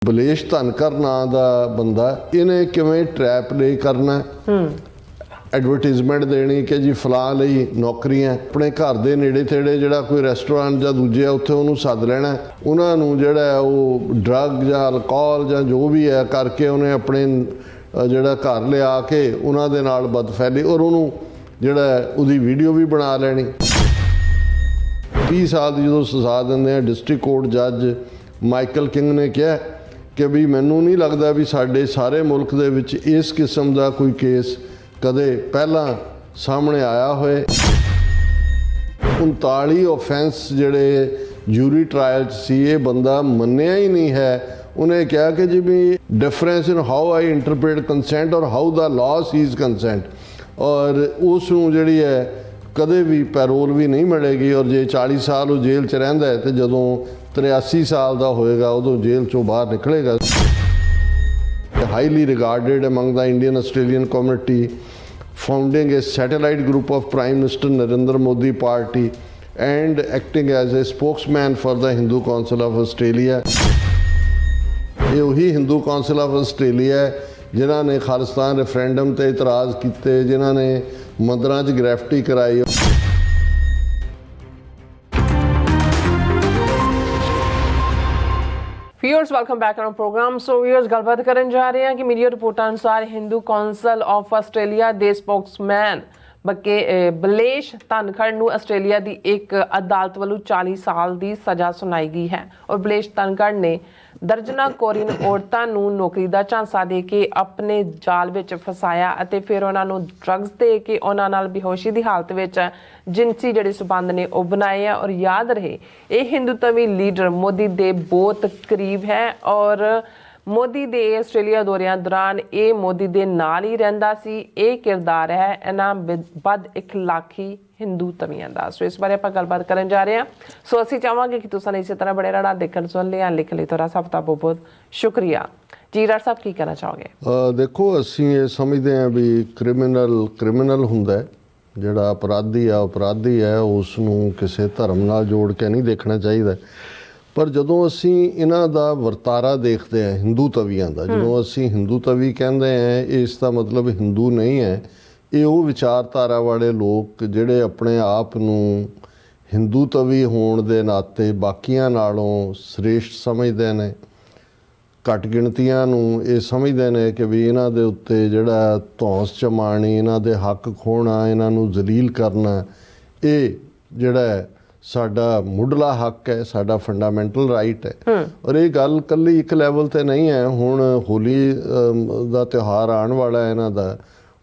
ਬਲੇਸ਼ ਧਨਕਰ ਨਾਂ ਦਾ ਬੰਦਾ ਇਹਨੇ ਕਿਵੇਂ ਟਰੈਪ ਲੈ ਕਰਨਾ ਐਡਵਰਟਾਈਜ਼ਮੈਂਟ ਦੇਣੀ ਕਿ ਜੀ ਫਲਾਂ ਲਈ ਨੌਕਰੀਆਂ ਆਪਣੇ ਘਰ ਦੇ ਨੇੜੇ ਤੇੜੇ ਜਿਹੜਾ ਕੋਈ ਰੈਸਟੋਰੈਂਟ ਜਾਂ ਦੂਜੇ ਆ ਉੱਥੇ ਉਹਨੂੰ ਸੱਦ ਲੈਣਾ ਉਹਨਾਂ ਨੂੰ ਜਿਹੜਾ ਉਹ ਡਰੱਗ ਜਾਂ ਅਲਕੋਹਲ ਜਾਂ ਜੋ ਵੀ ਹੈ ਕਰਕੇ ਉਹਨੇ ਆਪਣੇ ਜਿਹੜਾ ਘਰ ਲਿਆ ਕੇ ਉਹਨਾਂ ਦੇ ਨਾਲ ਬਦਫੈਲੀ ਔਰ ਉਹਨੂੰ ਜਿਹੜਾ ਉਹਦੀ ਵੀਡੀਓ ਵੀ ਬਣਾ ਲੈਣੀ 30 ਸਾਲ ਦੀ ਜਦੋਂ ਸਜ਼ਾ ਦਿੰਦੇ ਆ ਡਿਸਟ੍ਰਿਕਟ ਕੋਰਟ ਜੱਜ ਮਾਈਕਲ ਕਿੰਗ ਨੇ ਕਿਹਾ ਕਿ ਵੀ ਮੈਨੂੰ ਨਹੀਂ ਲੱਗਦਾ ਵੀ ਸਾਡੇ ਸਾਰੇ ਮੁਲਕ ਦੇ ਵਿੱਚ ਇਸ ਕਿਸਮ ਦਾ ਕੋਈ ਕੇਸ ਕਦੇ ਪਹਿਲਾਂ ਸਾਹਮਣੇ ਆਇਆ ਹੋਏ 39 ਆਫੈਂਸ ਜਿਹੜੇ ਜੂਰੀ ਟ੍ਰਾਇਲ 'ਚ ਸੀ ਇਹ ਬੰਦਾ ਮੰਨਿਆ ਹੀ ਨਹੀਂ ਹੈ ਉਹਨੇ ਕਿਹਾ ਕਿ ਜੀ ਵੀ difference in how I interpret consent or how the law sees consent ਔਰ ਉਸ ਨੂੰ ਜਿਹੜੀ ਹੈ ਕਦੇ ਵੀ ਪੈਰੋਲ ਵੀ ਨਹੀਂ ਮਿਲੇਗੀ ਔਰ ਜੇ 40 ਸਾਲ ਉਹ ਜੇਲ੍ਹ 'ਚ ਰਹਿੰਦਾ ਹੈ ਤੇ ਜਦੋਂ 83 ਸਾਲ ਦਾ ਹੋਏਗਾ ਉਦੋਂ ਜੇਲ੍ਹ 'ਚੋਂ ਬਾਹਰ ਨਿਕਲੇਗਾ highly regarded among the Indian Australian community founding a satellite group of Prime Minister Narendra Modi party and acting as a spokesman for the Hindu Council of Australia ਇਹ ਉਹੀ ਹਿੰਦੂ ਕੌਂਸਲ ਆਫ ਆਸਟ੍ਰੇਲੀਆ ਹੈ ਜਿਨ੍ਹਾਂ ਨੇ Khalistan referendum ਤੇ ਇਤਰਾਜ਼ ਕੀਤੇ ਜਿਨ੍ਹਾਂ ਨੇ ਮੰਦਰਾਂ 'ਚ ਗ੍ਰੈਫਟੀ ਕਰਾਈ Viewers, welcome back on our program. So viewers, ਗੱਲਬਾਤ ਕਰਨ ਜਾ ਰਹੇ ਹਾਂ ਕਿ ਮੀਡੀਆ ਰਿਪੋਰਟਾਂ ਅਨੁਸਾਰ ਹਿੰਦੂ ਕੌਂਸਲ ਆਫ ਆਸਟ੍ਰੇਲੀਆ ਦੇ ਸਪੋਕਸਮੈਨ ਬਲੇਸ਼ ਧਨਖੜ ਨੂੰ ਆਸਟ੍ਰੇਲੀਆ ਦੀ ਇੱਕ ਅਦਾਲਤ ਵੱਲੋਂ 40 ਸਾਲ ਦੀ ਸਜ਼ਾ ਸੁਣਾਈ ਗਈ ਹੈ ਔਰ ਬਲੇਸ਼ ਧਨਖੜ ਨੇ ਦਰਜਨਾਂ ਕੋਰੀਅਨ ਔਰਤਾਂ ਨੂੰ ਨੌਕਰੀ ਦਾ ਝਾਂਸਾ ਦੇ ਕੇ ਆਪਣੇ ਜਾਲ ਵਿੱਚ ਫਸਾਇਆ ਅਤੇ ਫਿਰ ਉਹਨਾਂ ਨੂੰ ਡਰੱਗਸ ਦੇ ਕੇ ਉਹਨਾਂ ਨਾਲ ਬੇਹੋਸ਼ੀ ਦੀ ਹਾਲਤ ਵਿੱਚ ਜਿਨਸੀ ਜਿਹੜੇ ਸਬੰਧ ਨੇ ਉਹ ਬਣਾਏ ਆ ਔਰ ਯਾਦ ਰਹੇ ਇਹ ਹਿੰਦੂਤਵੀ ਲੀਡਰ ਮੋਦੀ ਦੇ ਬਹੁਤ ਕਰੀਬ ਹੈ ਔਰ ਮੋਦੀ ਦੇ ਆਸਟ੍ਰੇਲੀਆ ਦੌਰਿਆਂ ਦੌਰਾਨ ਇਹ ਮੋਦੀ ਦੇ ਨਾਲ ਹੀ ਰਹਿੰਦਾ ਸੀ ਇਹ ਕਿਰਦਾਰ ਹੈ ਇਹਨਾਂ ਬਦ ਇਖਲਾਕੀ ਹਿੰਦੂ ਤਵੀਆਂ ਦਾ ਸੋ ਇਸ ਬਾਰੇ ਆਪਾਂ ਗੱਲਬਾਤ ਕਰਨ ਜਾ ਰਹੇ ਹਾਂ ਸੋ ਅਸੀਂ ਚਾਹਾਂਗੇ ਕਿ ਤੁਸੀਂ ਇਸੇ ਤਰ੍ਹਾਂ ਬੜੇ ਰਹਿਣਾ ਦੇਖਣ ਸੁਣ ਲਿਆ ਲਿਖ ਲਈ ਤੁਹਾਡਾ ਸਭ ਦਾ ਬਹੁਤ ਸ਼ੁਕਰੀਆ ਜੀ ਡਾਕਟਰ ਸਾਹਿਬ ਕੀ ਕਹਿਣਾ ਚਾਹੋਗੇ ਦੇਖੋ ਅਸੀਂ ਇਹ ਸਮਝਦੇ ਹਾਂ ਵੀ ਕ੍ਰਿਮੀਨਲ ਹੁੰਦਾ ਜਿਹੜਾ ਅਪਰਾਧੀ ਹੈ ਉਸ ਨੂੰ ਕਿਸੇ ਧਰਮ ਨਾਲ ਜੋੜ ਕੇ ਨਹੀਂ ਦੇਖਣਾ ਚਾਹੀਦਾ ਪਰ ਜਦੋਂ ਅਸੀਂ ਇਹਨਾਂ ਦਾ ਵਰਤਾਰਾ ਦੇਖਦੇ ਹਾਂ ਹਿੰਦੂ ਤਵੀਆਂ ਦਾ ਜਦੋਂ ਅਸੀਂ ਹਿੰਦੂ ਤਵੀ ਕਹਿੰਦੇ ਹਾਂ ਇਸ ਦਾ ਮਤਲਬ ਹਿੰਦੂ ਨਹੀਂ ਹੈ ਇਹ ਉਹ ਵਿਚਾਰਧਾਰਾ ਵਾਲੇ ਲੋਕ ਜਿਹੜੇ ਆਪਣੇ ਆਪ ਨੂੰ ਹਿੰਦੂ ਤਵੀ ਹੋਣ ਦੇ ਨਾਤੇ ਬਾਕੀਆਂ ਨਾਲੋਂ ਸ੍ਰੇਸ਼ਟ ਸਮਝਦੇ ਨੇ ਘੱਟ ਗਿਣਤੀਆਂ ਨੂੰ ਇਹ ਸਮਝਦੇ ਨੇ ਕਿ ਵੀ ਇਹਨਾਂ ਦੇ ਉੱਤੇ ਜਿਹੜਾ ਧੌਂਸ ਚਮਾਣੀ ਇਹਨਾਂ ਦੇ ਹੱਕ ਖੋਹਣਾ ਇਹਨਾਂ ਨੂੰ ਜ਼ਲੀਲ ਕਰਨਾ ਇਹ ਜਿਹੜਾ ਸਾਡਾ ਮੁੱਢਲਾ ਹੱਕ ਹੈ ਸਾਡਾ ਫੰਡਾਮੈਂਟਲ ਰਾਈਟ ਹੈ ਔਰ ਇਹ ਗੱਲ ਇਕੱਲੀ ਇੱਕ ਲੈਵਲ 'ਤੇ ਨਹੀਂ ਹੈ ਹੁਣ ਹੋਲੀ ਦਾ ਤਿਉਹਾਰ ਆਉਣ ਵਾਲਾ ਹੈ ਇਹਨਾਂ ਦਾ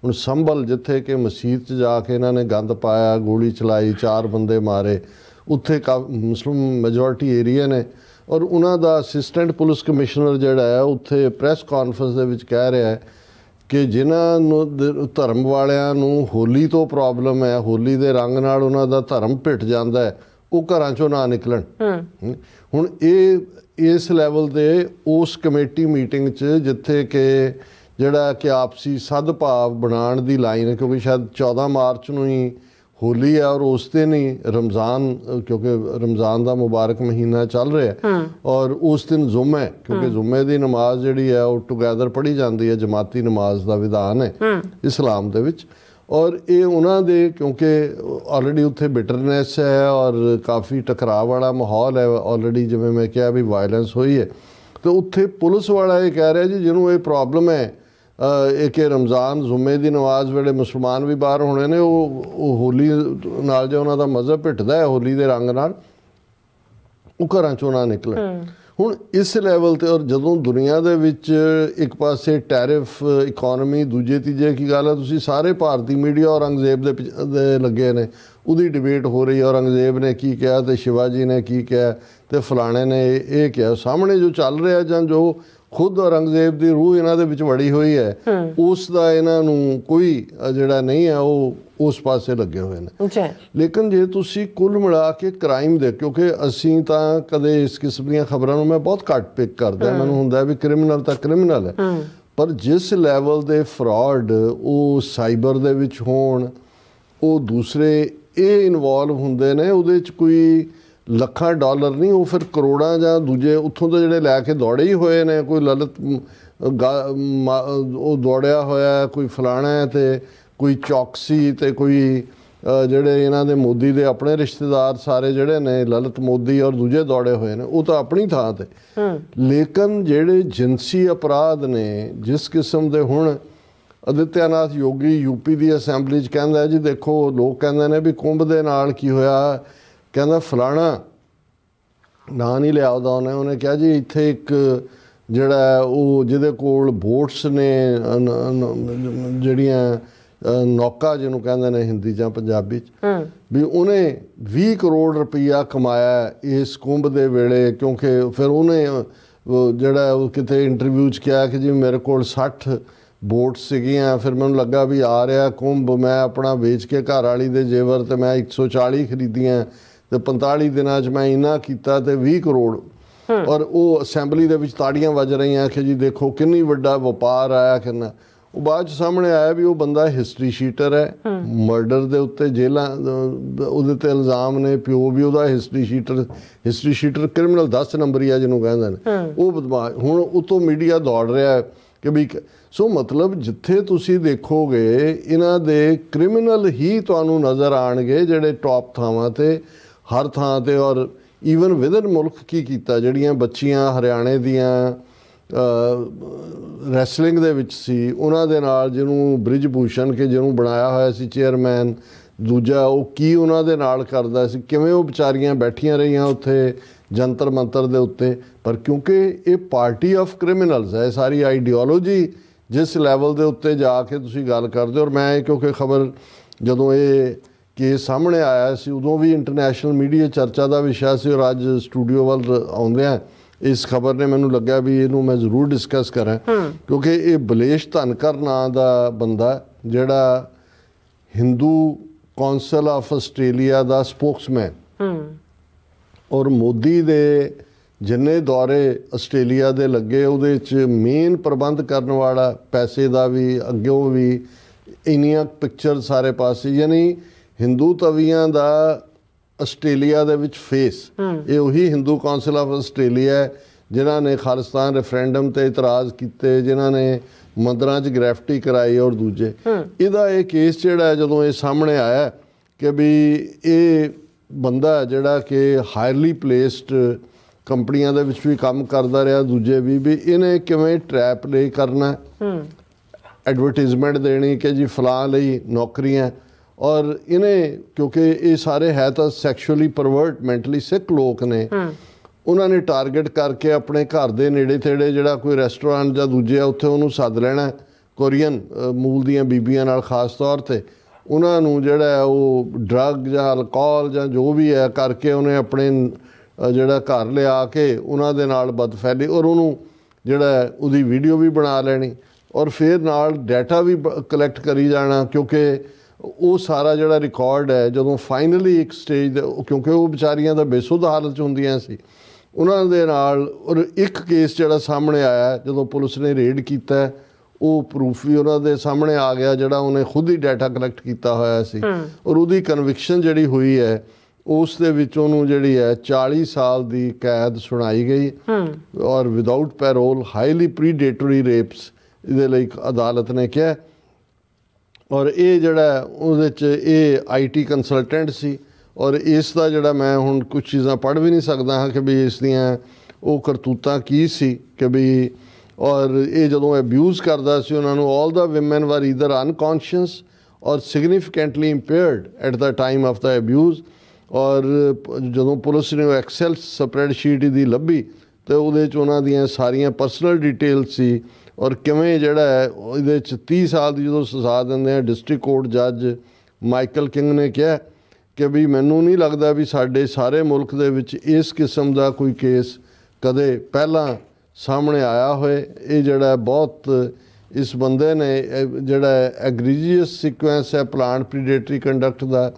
ਹੁਣ ਸੰਭਲ ਜਿੱਥੇ ਕਿ ਮਸਜਿਦ 'ਚ ਜਾ ਕੇ ਇਹਨਾਂ ਨੇ ਗੰਦ ਪਾਇਆ ਗੋਲੀ ਚਲਾਈ 4 ਬੰਦੇ ਮਾਰੇ ਉੱਥੇ ਮੁਸਲਿਮ ਮੈਜੋਰਟੀ ਏਰੀਆ ਨੇ ਔਰ ਉਹਨਾਂ ਦਾ ਅਸਿਸਟੈਂਟ ਪੁਲਿਸ ਕਮਿਸ਼ਨਰ ਜਿਹੜਾ ਹੈ ਉੱਥੇ ਪ੍ਰੈਸ ਕਾਨਫਰੰਸ ਦੇ ਵਿੱਚ ਕਹਿ ਰਿਹਾ ਹੈ ਕਿ ਜਿਨ੍ਹਾਂ ਨੂੰ ਧਰਮ ਵਾਲਿਆਂ ਨੂੰ ਹੋਲੀ ਤੋਂ ਪ੍ਰੋਬਲਮ ਹੈ ਹੋਲੀ ਦੇ ਰੰਗ ਨਾਲ ਉਹਨਾਂ ਦਾ ਧਰਮ ਭਿੱਟ ਜਾਂਦਾ ਹੈ ਉਹ ਘਰਾਂ 'ਚੋਂ ਨਾ ਨਿਕਲਣ ਹੁਣ ਇਹ ਇਸ ਲੈਵਲ 'ਤੇ ਉਸ ਕਮੇਟੀ ਮੀਟਿੰਗ 'ਚ ਜਿੱਥੇ ਕਿ ਜਿਹੜਾ ਕਿ ਆਪਸੀ ਸਦਭਾਵ ਬਣਾਉਣ ਦੀ ਲਾਈਨ ਹੈ ਕਿਉਂਕਿ ਸ਼ਾਇਦ 14 ਮਾਰਚ ਨੂੰ ਹੀ ਹੋਲੀ ਹੈ ਔਰ ਉਸ ਦਿਨ ਹੀ ਰਮਜ਼ਾਨ ਕਿਉਂਕਿ ਰਮਜ਼ਾਨ ਦਾ ਮੁਬਾਰਕ ਮਹੀਨਾ ਚੱਲ ਰਿਹਾ ਔਰ ਉਸ ਦਿਨ ਜ਼ੁਮਾ ਹੈ ਕਿਉਂਕਿ ਜ਼ੁਮੇ ਦੀ ਨਮਾਜ਼ ਜਿਹੜੀ ਹੈ ਉਹ ਟੁਗੈਦਰ ਪੜ੍ਹੀ ਜਾਂਦੀ ਹੈ ਜਮਾਤੀ ਨਮਾਜ਼ ਦਾ ਵਿਧਾਨ ਹੈ ਇਸਲਾਮ ਦੇ ਵਿੱਚ ਔਰ ਇਹ ਉਹਨਾਂ ਦੇ ਕਿਉਂਕਿ ਆਲਰੇਡੀ ਉੱਥੇ ਬਿਟਰਨੈਸ ਹੈ ਔਰ ਕਾਫੀ ਟਕਰਾਅ ਵਾਲਾ ਮਾਹੌਲ ਹੈ ਆਲਰੇਡੀ ਜਿਵੇਂ ਮੈਂ ਕਿਹਾ ਵੀ ਵਾਇਲੈਂਸ ਹੋਈ ਹੈ ਅਤੇ ਉੱਥੇ ਪੁਲਿਸ ਵਾਲਾ ਇਹ ਕਹਿ ਰਿਹਾ ਜੀ ਜਿਹਨੂੰ ਇਹ ਪ੍ਰੋਬਲਮ ਹੈ ਇਹ ਕਿ ਰਮਜ਼ਾਨ ਜ਼ੁਮੇ ਦੀ ਨਮਾਜ਼ ਵੇਲੇ ਮੁਸਲਮਾਨ ਵੀ ਬਾਹਰ ਹੋਣੇ ਨੇ ਉਹ ਹੋਲੀ ਨਾਲ ਜੋ ਉਹਨਾਂ ਦਾ ਮਜ਼ਹਬ ਭਿੱਟਦਾ ਹੈ ਹੋਲੀ ਦੇ ਰੰਗ ਨਾਲ ਉਹ ਘਰਾਂ 'ਚੋਂ ਨਾ ਨਿਕਲਣ ਹੁਣ ਇਸ ਲੈਵਲ 'ਤੇ ਔਰ ਜਦੋਂ ਦੁਨੀਆ ਦੇ ਵਿੱਚ ਇੱਕ ਪਾਸੇ ਟੈਰਿਫ ਇਕੋਨਮੀ ਦੂਜੇ ਤੀਜੇ ਕੀ ਗੱਲ ਹੈ ਤੁਸੀਂ ਸਾਰੇ ਭਾਰਤੀ ਮੀਡੀਆ ਔਰੰਗਜ਼ੇਬ ਦੇ ਲੱਗੇ ਨੇ ਉਹਦੀ ਡਿਬੇਟ ਹੋ ਰਹੀ ਔਰੰਗਜ਼ੇਬ ਨੇ ਕੀ ਕਿਹਾ ਅਤੇ ਸ਼ਿਵਾਜੀ ਨੇ ਕੀ ਕਿਹਾ ਅਤੇ ਫਲਾਣੇ ਨੇ ਇਹ ਕਿਹਾ ਸਾਹਮਣੇ ਜੋ ਚੱਲ ਰਿਹਾ ਜਾਂ ਜੋ ਖੁਦ ਔਰੰਗਜ਼ੇਬ ਦੀ ਰੂਹ ਇਹਨਾਂ ਦੇ ਵਿੱਚ ਵੜੀ ਹੋਈ ਹੈ ਉਸ ਦਾ ਇਹਨਾਂ ਨੂੰ ਕੋਈ ਜਿਹੜਾ ਨਹੀਂ ਹੈ ਉਹ ਉਸ ਪਾਸੇ ਲੱਗੇ ਹੋਏ ਨੇ ਲੇਕਿਨ ਜੇ ਤੁਸੀਂ ਕੁੱਲ ਮਿਲਾ ਕੇ ਕ੍ਰਾਈਮ ਦੇ ਕਿਉਂਕਿ ਅਸੀਂ ਤਾਂ ਕਦੇ ਇਸ ਕਿਸਮ ਦੀਆਂ ਖਬਰਾਂ ਨੂੰ ਮੈਂ ਬਹੁਤ ਘੱਟ ਪਿਕ ਕਰਦਾ ਮੈਨੂੰ ਹੁੰਦਾ ਵੀ ਕ੍ਰਿਮੀਨਲ ਤਾਂ ਕ੍ਰਿਮੀਨਲ ਹੈ ਪਰ ਜਿਸ ਲੈਵਲ ਦੇ ਫਰਾਡ ਉਹ ਸਾਈਬਰ ਦੇ ਵਿੱਚ ਹੋਣ ਉਹ ਦੂਸਰੇ ਇਹ ਇਨਵੋਲਵ ਹੁੰਦੇ ਨੇ ਉਹਦੇ 'ਚ ਕੋਈ ਲੱਖਾਂ ਡਾਲਰ ਨਹੀਂ, ਉਹ ਫਿਰ ਕਰੋੜਾਂ ਜਾਂ ਦੂਜੇ ਉੱਥੋਂ ਤੋਂ ਜਿਹੜੇ ਲੈ ਕੇ ਦੌੜੇ ਹੀ ਹੋਏ ਨੇ। ਕੋਈ ਲਲਿਤ ਉਹ ਦੌੜਿਆ ਹੋਇਆ, ਕੋਈ ਫਲਾਣਾ ਹੈ, ਤੇ ਕੋਈ ਚੌਕਸੀ, ਤੇ ਕੋਈ ਜਿਹੜੇ ਇਹਨਾਂ ਦੇ ਮੋਦੀ ਦੇ ਆਪਣੇ ਰਿਸ਼ਤੇਦਾਰ ਸਾਰੇ ਜਿਹੜੇ ਨੇ ਲਲਿਤ ਮੋਦੀ ਔਰ ਦੂਜੇ ਦੌੜੇ ਹੋਏ ਨੇ, ਉਹ ਤਾਂ ਆਪਣੀ ਥਾਂ ਤੇ। ਲੇਕਿਨ ਜਿਹੜੇ ਜਿਨਸੀ ਅਪਰਾਧ ਨੇ ਜਿਸ ਕਿਸਮ ਦੇ, ਹੁਣ ਆਦਿੱਤਿਆਨਾਥ ਯੋਗੀ ਯੂਪੀ ਦੀ ਅਸੈਂਬਲੀ 'ਚ ਕਹਿੰਦਾ ਜੀ ਦੇਖੋ, ਲੋਕ ਕਹਿੰਦੇ ਨੇ ਵੀ ਕੁੰਭ ਦੇ ਨਾਲ ਕੀ ਹੋਇਆ, ਕਹਿੰਦਾ ਫਲਾਣਾ ਨਾਂ ਨਹੀਂ ਲਿਆ ਉਹਨੇ ਕਿਹਾ ਜੀ ਇੱਥੇ ਇੱਕ ਜਿਹੜਾ ਉਹ ਜਿਹਦੇ ਕੋਲ ਬੋਟਸ ਨੇ ਜਿਹੜੀਆਂ ਨੌਕਾ ਜਿਹਨੂੰ ਕਹਿੰਦੇ ਨੇ ਹਿੰਦੀ ਜਾਂ ਪੰਜਾਬੀ 'ਚ, ਵੀ ਉਹਨੇ 20 ਕਰੋੜ ਰੁਪਈਆ ਕਮਾਇਆ ਇਸ ਕੁੰਭ ਦੇ ਵੇਲੇ। ਕਿਉਂਕਿ ਫਿਰ ਉਹਨੇ ਜਿਹੜਾ ਉਹ ਕਿਤੇ ਇੰਟਰਵਿਊ 'ਚ ਕਿਹਾ ਕਿ ਜੀ ਮੇਰੇ ਕੋਲ 60 ਬੋਟ ਸੀਗੀਆਂ, ਫਿਰ ਮੈਨੂੰ ਲੱਗਾ ਵੀ ਆ ਰਿਹਾ ਕੁੰਭ, ਮੈਂ ਆਪਣਾ ਵੇਚ ਕੇ ਘਰ ਵਾਲੀ ਦੇ ਜੇਵਰ ਤੇ ਮੈਂ 140 ਖਰੀਦੀਆਂ ਤੇ 45 ਦਿਨਾਂ 'ਚ ਮੈਂ ਇੰਨਾ ਕੀਤਾ ਤੇ 20 ਕਰੋੜ। ਔਰ ਉਹ ਅਸੈਂਬਲੀ ਦੇ ਵਿੱਚ ਤਾੜੀਆਂ ਵੱਜ ਰਹੀਆਂ ਕਿ ਜੀ ਦੇਖੋ ਕਿੰਨੀ ਵੱਡਾ ਵਪਾਰ ਆਇਆ ਕਿੰਨਾ। ਉਹ ਬਾਅਦ 'ਚ ਸਾਹਮਣੇ ਆਇਆ ਵੀ ਉਹ ਬੰਦਾ ਹਿਸਟਰੀ ਸ਼ੀਟਰ ਹੈ, ਮਰਡਰ ਦੇ ਉੱਤੇ ਜੇਲਾਂ ਉਹਦੇ ਤੇ ਇਲਜ਼ਾਮ ਨੇ, ਪਿਓ ਵੀ ਉਹਦਾ ਹਿਸਟਰੀ ਸ਼ੀਟਰ ਕ੍ਰਿਮੀਨਲ 10 ਨੰਬਰੀ ਆ ਜਿਹਨੂੰ ਕਹਿੰਦੇ ਨੇ, ਉਹ ਬਦਮਾਸ਼। ਹੁਣ ਉਤੋਂ ਮੀਡੀਆ ਦੌੜ ਰਿਹਾ ਕਿ ਵੀ, ਸੋ ਮਤਲਬ ਜਿੱਥੇ ਤੁਸੀਂ ਦੇਖੋਗੇ ਇਹਨਾਂ ਦੇ ਕ੍ਰਿਮੀਨਲ ਹੀ ਤੁਹਾਨੂੰ ਨਜ਼ਰ ਆਉਣਗੇ ਜਿਹੜੇ ਟੌਪ ਥਾਵਾਂ ਤੇ ਹਰ ਥਾਂ ਤੇ। ਔਰ ਈਵਨ ਵਿਦਨ ਮੁਲਕ ਕੀ ਕੀਤਾ, ਜਿਹੜੀਆਂ ਬੱਚੀਆਂ ਹਰਿਆਣੇ ਦੀਆਂ ਰੈਸਲਿੰਗ ਦੇ ਵਿੱਚ ਸੀ, ਉਹਨਾਂ ਦੇ ਨਾਲ ਜਿਹਨੂੰ ਬ੍ਰਿਜ ਭੂਸ਼ਣ ਕੇ ਜਿਹਨੂੰ ਬਣਾਇਆ ਹੋਇਆ ਸੀ ਚੇਅਰਮੈਨ, ਦੂਜਾ ਉਹ ਕੀ ਉਹਨਾਂ ਦੇ ਨਾਲ ਕਰਦਾ ਸੀ, ਕਿਵੇਂ ਉਹ ਵਿਚਾਰੀਆਂ ਬੈਠੀਆਂ ਰਹੀਆਂ ਉੱਥੇ ਜੰਤਰ ਮੰਤਰ ਦੇ ਉੱਤੇ। ਪਰ ਕਿਉਂਕਿ ਇਹ ਪਾਰਟੀ ਆਫ ਕ੍ਰਿਮੀਨਲਸ ਹੈ, ਸਾਰੀ ਆਈਡੀਓਲੋਜੀ ਜਿਸ ਲੈਵਲ ਦੇ ਉੱਤੇ ਜਾ ਕੇ ਤੁਸੀਂ ਗੱਲ ਕਰਦੇ ਹੋ। ਔਰ ਮੈਂ ਕਿਉਂਕਿ ਖਬਰ ਜਦੋਂ ਇਹ ਕੇਸ ਸਾਹਮਣੇ ਆਇਆ ਸੀ ਉਦੋਂ ਵੀ ਇੰਟਰਨੈਸ਼ਨਲ ਮੀਡੀਆ ਚਰਚਾ ਦਾ ਵਿਸ਼ਾ ਸੀ, ਔਰ ਅੱਜ ਸਟੂਡੀਓ ਵੱਲ ਆਉਂਦਿਆਂ ਇਸ ਖਬਰ ਨੇ ਮੈਨੂੰ ਲੱਗਿਆ ਵੀ ਇਹਨੂੰ ਮੈਂ ਜ਼ਰੂਰ ਡਿਸਕਸ ਕਰਾਂ, ਕਿਉਂਕਿ ਇਹ ਬਲੇਸ਼ ਧਨਕਰ ਨਾਂ ਦਾ ਬੰਦਾ ਜਿਹੜਾ Hindu council of Australia the Spokesman, ਔਰ ਮੋਦੀ ਦੇ ਜਿੰਨੇ ਦੌਰੇ ਆਸਟ੍ਰੇਲੀਆ ਦੇ ਲੱਗੇ ਉਹਦੇ 'ਚ ਮੇਨ ਪ੍ਰਬੰਧ ਕਰਨ ਵਾਲਾ, ਪੈਸੇ ਦਾ ਵੀ ਅੱਗਿਓਂ ਵੀ ਇੰਨੀਆਂ ਪਿਕਚਰ ਸਾਰੇ ਪਾਸੇ, ਯਾਨੀ ਹਿੰਦੂ ਤਵੀਆਂ ਦਾ ਆਸਟ੍ਰੇਲੀਆ ਦੇ ਵਿੱਚ ਫੇਸ ਇਹ ਉਹੀ ਹਿੰਦੂ ਕੌਂਸਲ ਆਫ ਆਸਟ੍ਰੇਲੀਆ ਹੈ ਜਿਨ੍ਹਾਂ ਨੇ ਖਾਲਿਸਤਾਨ ਰੈਫਰੈਂਡਮ ਤੇ ਇਤਰਾਜ਼ ਕੀਤੇ, ਜਿਨ੍ਹਾਂ ਨੇ ਮੰਦਰਾਂ 'ਚ ਗ੍ਰੈਫਟੀ ਕਰਾਈ। ਔਰ ਦੂਜੇ ਇਹਦਾ ਇਹ ਕੇਸ ਜਿਹੜਾ ਜਦੋਂ ਇਹ ਸਾਹਮਣੇ ਆਇਆ ਕਿ ਵੀ ਇਹ ਬੰਦਾ ਜਿਹੜਾ ਕਿ ਹਾਇਰਲੀ ਪਲੇਸਡ ਕੰਪਨੀਆਂ ਦੇ ਵਿੱਚ ਵੀ ਕੰਮ ਕਰਦਾ ਰਿਹਾ, ਦੂਜੇ ਵੀ ਇਹਨੇ ਕਿਵੇਂ ਟਰੈਪ ਲੇ ਕਰਨਾ, ਐਡਵਰਟੀਜ਼ਮੈਂਟ ਦੇਣੀ ਕਿ ਜੀ ਫਲਾਂ ਲਈ ਨੌਕਰੀਆਂ। ਔਰ ਇਹਨੇ ਕਿਉਂਕਿ ਇਹ ਸਾਰੇ ਹੈ ਤਾਂ ਸੈਕਸ਼ੂਅਲੀ ਪਰਵਰਟ ਮੈਂਟਲੀ ਸਿੱਕ ਲੋਕ ਨੇ, ਉਹਨਾਂ ਨੇ ਟਾਰਗੇਟ ਕਰਕੇ ਆਪਣੇ ਘਰ ਦੇ ਨੇੜੇ ਤੇੜੇ ਜਿਹੜਾ ਕੋਈ ਰੈਸਟੋਰੈਂਟ ਜਾਂ ਦੂਜੇ ਆ ਉੱਥੇ ਉਹਨੂੰ ਸੱਦ ਲੈਣਾ, ਕੋਰੀਅਨ ਮੂਲ ਦੀਆਂ ਬੀਬੀਆਂ ਨਾਲ ਖਾਸ ਤੌਰ ਤੇ ਉਹਨਾਂ ਨੂੰ ਜਿਹੜਾ ਉਹ ਡਰੱਗ ਜਾਂ ਅਲਕੋਹਲ ਜਾਂ ਜੋ ਵੀ ਹੈ ਕਰਕੇ ਉਹਨੇ ਆਪਣੇ ਜਿਹੜਾ ਘਰ ਲਿਆ ਕੇ ਉਹਨਾਂ ਦੇ ਨਾਲ ਬਦਫੈਲੀ, ਔਰ ਉਹਨੂੰ ਜਿਹੜਾ ਉਹਦੀ ਵੀਡੀਓ ਵੀ ਬਣਾ ਲੈਣੀ, ਔਰ ਫਿਰ ਨਾਲ ਡਾਟਾ ਵੀ ਕਲੈਕਟ ਕਰੀ ਜਾਣਾ। ਕਿਉਂਕਿ ਉਹ ਸਾਰਾ ਜਿਹੜਾ ਰਿਕਾਰਡ ਹੈ ਜਦੋਂ ਫਾਈਨਲੀ ਇੱਕ ਸਟੇਜ ਦੇ, ਕਿਉਂਕਿ ਉਹ ਵਿਚਾਰੀਆਂ ਦਾ ਬੇਸੁੱਧ ਹਾਲਤ 'ਚ ਹੁੰਦੀਆਂ ਸੀ ਉਹਨਾਂ ਦੇ ਨਾਲ। ਔਰ ਇੱਕ ਕੇਸ ਜਿਹੜਾ ਸਾਹਮਣੇ ਆਇਆ ਜਦੋਂ ਪੁਲਿਸ ਨੇ ਰੇਡ ਕੀਤਾ, ਉਹ ਪ੍ਰੂਫ ਵੀ ਉਹਨਾਂ ਦੇ ਸਾਹਮਣੇ ਆ ਗਿਆ ਜਿਹੜਾ ਉਹਨੇ ਖੁਦ ਹੀ ਡਾਟਾ ਕਲੈਕਟ ਕੀਤਾ ਹੋਇਆ ਸੀ। ਔਰ ਉਹਦੀ ਕਨਵਿਕਸ਼ਨ ਜਿਹੜੀ ਹੋਈ ਹੈ ਉਸ ਦੇ ਵਿੱਚ ਉਹਨੂੰ ਜਿਹੜੀ ਹੈ 40 ਸਾਲ ਦੀ ਕੈਦ ਸੁਣਾਈ ਗਈ, ਔਰ ਵਿਦਆਊਟ ਪੈਰੋਲ, ਹਾਈਲੀ ਪ੍ਰੀਡੇਟਰੀ ਰੇਪਸ ਇਹਦੇ ਲਈ ਅਦਾਲਤ ਨੇ ਕਿਹਾ। ਔਰ ਇਹ ਜਿਹੜਾ ਉਹਦੇ 'ਚ ਇਹ IT ਕੰਸਲਟੈਂਟ ਸੀ, ਔਰ ਇਸ ਦਾ ਜਿਹੜਾ ਮੈਂ ਹੁਣ ਕੁਝ ਚੀਜ਼ਾਂ ਪੜ੍ਹ ਵੀ ਨਹੀਂ ਸਕਦਾ ਹਾਂ ਕਿ ਵੀ ਇਸ ਦੀਆਂ ਉਹ ਕਰਤੂਤਾਂ ਕੀ ਸੀ ਕਿ ਵੀ। ਔਰ ਇਹ ਜਦੋਂ ਅਬਿਊਜ਼ ਕਰਦਾ ਸੀ ਉਹਨਾਂ ਨੂੰ, all the women were either unconscious or significantly impaired at the time of the abuse. ਔਰ ਜਦੋਂ ਪੁਲਿਸ ਨੇ ਉਹ ਐਕਸੈਲ ਸਪਰੈਡਸ਼ੀਟ ਦੀ ਲੱਭੀ ਤੇ ਉਹਦੇ 'ਚ ਉਹਨਾਂ ਦੀਆਂ ਸਾਰੀਆਂ ਪਰਸਨਲ ਡਿਟੇਲ ਸੀ। ਔਰ ਕਿਵੇਂ ਜਿਹੜਾ ਹੈ ਇਹਦੇ 'ਚ 30 ਸਾਲ ਦੀ ਜਦੋਂ ਸਜ਼ਾ ਦਿੰਦੇ ਆ, ਡਿਸਟ੍ਰਿਕਟ ਕੋਰਟ ਜੱਜ ਮਾਈਕਲ ਕਿੰਗ ਨੇ ਕਿਹਾ ਕਿ ਵੀ ਮੈਨੂੰ ਨਹੀਂ ਲੱਗਦਾ ਵੀ ਸਾਡੇ ਸਾਰੇ ਮੁਲਕ ਦੇ ਵਿੱਚ ਇਸ ਕਿਸਮ ਦਾ ਕੋਈ ਕੇਸ ਕਦੇ ਪਹਿਲਾਂ ਸਾਹਮਣੇ ਆਇਆ ਹੋਏ। ਇਹ ਜਿਹੜਾ ਬਹੁਤ ਇਸ ਬੰਦੇ ਨੇ ਜਿਹੜਾ ਐਗਰੀਜੀਅਸ ਸੀਕੁਐਂਸ ਹੈ ਪਲਾਂਟ ਪ੍ਰੀਡੇਟਰੀ ਕੰਡਕਟ ਦਾ,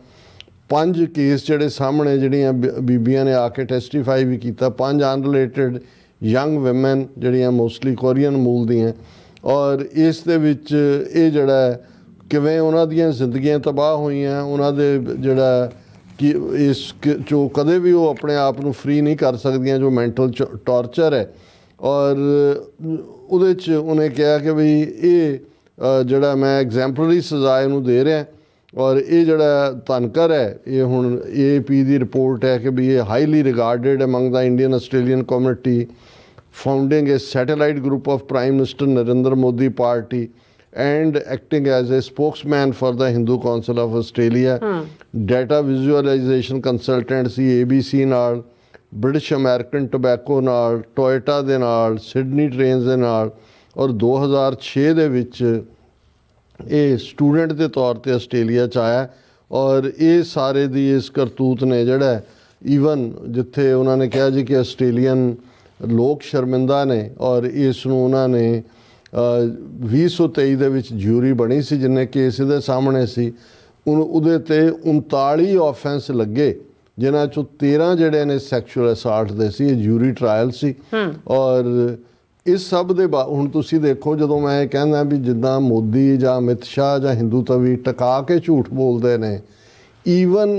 5 ਕੇਸ ਜਿਹੜੇ ਸਾਹਮਣੇ ਜਿਹੜੀਆਂ ਬੀਬੀਆਂ ਨੇ ਆ ਕੇ ਟੈਸਟੀਫਾਈ ਵੀ ਕੀਤਾ, 5 ਅਨਰਿਲੇਟਡ ਯੰਗ ਵਿਮਨ ਜਿਹੜੀਆਂ ਮੋਸਟਲੀ ਕੋਰੀਅਨ ਮੂਲ ਦੀਆਂ। ਔਰ ਇਸ ਦੇ ਵਿੱਚ ਇਹ ਜਿਹੜਾ ਕਿਵੇਂ ਉਹਨਾਂ ਦੀਆਂ ਜ਼ਿੰਦਗੀਆਂ ਤਬਾਹ ਹੋਈਆਂ, ਉਹਨਾਂ ਦੇ ਜਿਹੜਾ ਕਿ ਚੋਂ ਕਦੇ ਵੀ ਉਹ ਆਪਣੇ ਆਪ ਨੂੰ ਫ੍ਰੀ ਨਹੀਂ ਕਰ ਸਕਦੀਆਂ ਜੋ ਮੈਂਟਲ ਟਾਰਚਰ ਹੈ। ਔਰ ਉਹਦੇ 'ਚ ਉਹਨੇ ਕਿਹਾ ਕਿ ਵੀ ਇਹ ਜਿਹੜਾ ਮੈਂ ਐਗਜ਼ੈਂਪਲਰੀ ਸਜ਼ਾ ਇਹਨੂੰ ਦੇ ਰਿਹਾ ਔਰ ਇਹ ਜਿਹੜਾ ਧਨਕਰ ਹੈ ਇਹ ਹੁਣ AAP ਦੀ ਰਿਪੋਰਟ ਹੈ ਕਿ ਵੀ ਇਹ highly regarded among the Indian Australian community founding a satellite group of Prime Minister Narendra Modi party and acting as a spokesman for the Hindu Council of Australia, data visualization consultancy ABC ਨਾਲ, British American Tobacco ਨਾਲ, Toyota ਦੇ ਨਾਲ, Sydney Trains ਦੇ ਨਾਲ ਔਰ 2006 ਦੇ ਵਿੱਚ ਇਹ ਸਟੂਡੈਂਟ ਦੇ ਤੌਰ ਤੇ ਆਸਟ੍ਰੇਲੀਆ 'ਚ ਆਇਆ ਔਰ ਇਹ ਸਾਰੇ ਦੀ ਇਸ ਕਰਤੂਤ ਨੇ ਜਿਹੜਾ ਈਵਨ ਜਿੱਥੇ ਉਹਨਾਂ ਨੇ ਕਿਹਾ ਜੀ ਕਿ ਆਸਟ੍ਰੇਲੀਅਨ ਲੋਕ ਸ਼ਰਮਿੰਦਾ ਨੇ ਔਰ ਇਸ ਨੂੰ ਉਹਨਾਂ ਨੇ 2023 ਦੇ ਵਿੱਚ ਜਿਊਰੀ ਬਣੀ ਸੀ ਜਿੰਨੇ ਕੇਸ ਇਹਦੇ ਸਾਹਮਣੇ ਸੀ ਉਹਦੇ ਤੇ 39 ਆਫੈਂਸ ਲੱਗੇ ਜਿਨ੍ਹਾਂ ਚੋਂ 13 ਜਿਹੜੇ ਨੇ ਸੈਕਸ਼ੂਅਲ ਅਸਾਲਟ ਦੇ ਸੀ। ਇਹ ਜਿਊਰੀ ਟਰਾਇਲ ਸੀ ਔਰ ਇਸ ਸਭ ਦੇ ਹੁਣ ਤੁਸੀਂ ਦੇਖੋ ਜਦੋਂ ਮੈਂ ਕਹਿੰਦਾ ਵੀ ਜਿੱਦਾਂ ਮੋਦੀ ਜਾਂ ਅਮਿਤ ਸ਼ਾਹ ਜਾਂ ਹਿੰਦੂ ਤਵੀ ਟਕਾ ਕੇ ਝੂਠ ਬੋਲਦੇ ਨੇ ਈਵਨ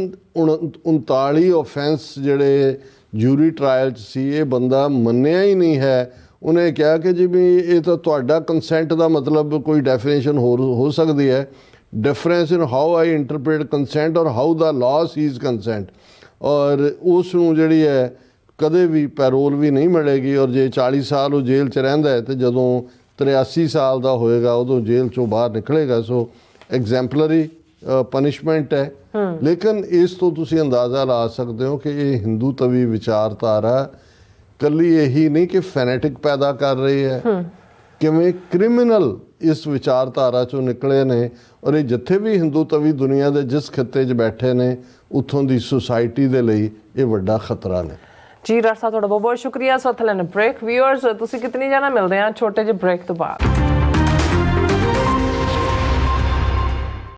39 ਆਫੈਂਸ ਜਿਹੜੇ ਜੂਰੀ ਟਰਾਇਲ 'ਚ ਸੀ ਇਹ ਬੰਦਾ ਮੰਨਿਆ ਹੀ ਨਹੀਂ ਹੈ। ਉਹਨੇ ਕਿਹਾ ਕਿ ਜੀ ਵੀ ਇਹ ਤਾਂ ਤੁਹਾਡਾ ਕੰਸੈਂਟ ਦਾ ਮਤਲਬ ਕੋਈ ਡੈਫੀਨੇਸ਼ਨ ਹੋ ਸਕਦੀ ਹੈ difference in how I interpret consent or how the law sees consent ਔਰ ਉਸ ਨੂੰ ਜਿਹੜੀ ਹੈ ਕਦੇ ਵੀ ਪੈਰੋਲ ਵੀ ਨਹੀਂ ਮਿਲੇਗੀ ਔਰ ਜੇ 40 ਸਾਲ ਉਹ ਜੇਲ੍ਹ 'ਚ ਰਹਿੰਦਾ ਹੈ ਤੇ ਜਦੋਂ 83 ਸਾਲ ਦਾ ਹੋਏਗਾ ਉਦੋਂ ਜੇਲ੍ਹ 'ਚੋਂ ਬਾਹਰ ਨਿਕਲੇਗਾ। ਸੋ ਐਗਜ਼ੈਂਪਲਰੀ ਪਨਿਸ਼ਮੈਂਟ ਹੈ ਲੇਕਿਨ ਇਸ ਤੋਂ ਤੁਸੀਂ ਅੰਦਾਜ਼ਾ ਲਾ ਸਕਦੇ ਹੋ ਕਿ ਇਹ ਹਿੰਦੂ ਤਵੀ ਵਿਚਾਰਧਾਰਾ ਕੱਲੀ ਇਹੀ ਨਹੀਂ ਕਿ ਫੈਨੇਟਿਕ ਪੈਦਾ ਕਰ ਰਹੀ ਹੈ ਕਿਵੇਂ ਕ੍ਰਿਮੀਨਲ ਇਸ ਵਿਚਾਰਧਾਰਾ 'ਚੋਂ ਨਿਕਲੇ ਨੇ ਔਰ ਇਹ ਜਿੱਥੇ ਵੀ ਹਿੰਦੂ ਤਵੀ ਦੁਨੀਆ ਦੇ ਜਿਸ ਖਿੱਤੇ 'ਚ ਬੈਠੇ ਨੇ ਉੱਥੋਂ ਦੀ ਸੁਸਾਇਟੀ ਦੇ ਲਈ ਇਹ ਵੱਡਾ ਖਤਰਾ ਨੇ। ਜੀ ਡਾਕਟਰ ਸਾਹਿਬ ਤੁਹਾਡਾ ਬਹੁਤ ਬਹੁਤ ਸ਼ੁਕਰੀਆ। ਸੋ ਥਲਨ ਬ੍ਰੇਕ ਵਿਊਅਰਸ ਤੁਸੀਂ ਕਿਤਨੀ ਜਾਣਾ ਮਿਲਦੇ ਆ ਛੋਟੇ ਜਿਹੇ ਬ੍ਰੇਕ ਤੋਂ ਬਾਅਦ।